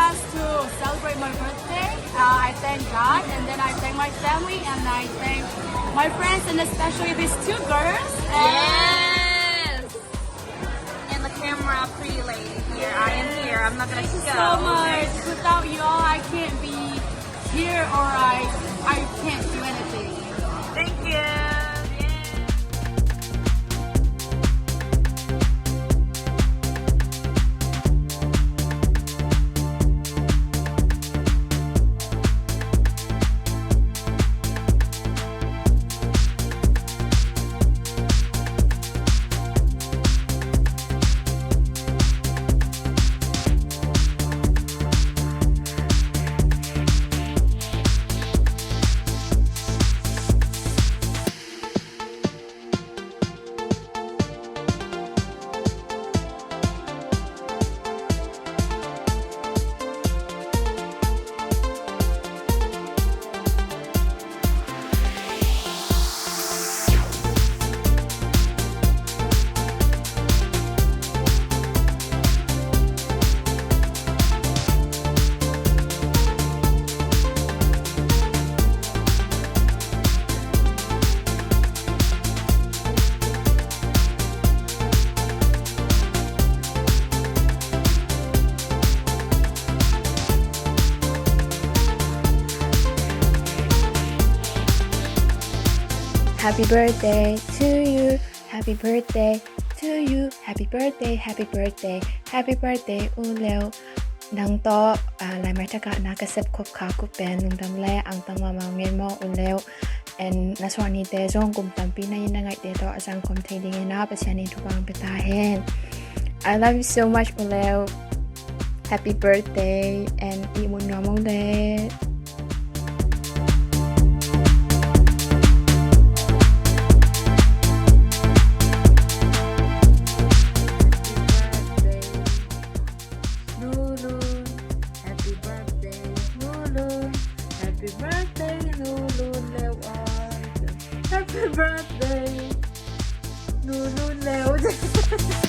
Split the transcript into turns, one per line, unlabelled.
chance to celebrate my birthday. I thank God, and then I thank my family, and I thank my friends, and especially these two girls.
Yes. And the camera, pretty lady here. I am here. I'm not gonna
Thank you
go.
so much. Without you all, I can't be here, or I can't do anything.
Thank you.
Happy birthday to you. Happy birthday to you. Happy birthday. Happy birthday. Happy birthday อูเร็วนังโตลายไม้ตะกะนากระเซ็บคบขากุเป็นลุงดำแลอังตังมาเงียนมออูเร็วand นัสวานีเตจงกุมตัมปีนายินไงเตโตอาจารย์คมเทดิงนะประชานิทุกังเปตาเฮน I love you so much อูเร็ว Happy birthday and อีมุนงอมงเดHappy birthday, Lulu Leo. Happy birthday, Lulu Leo.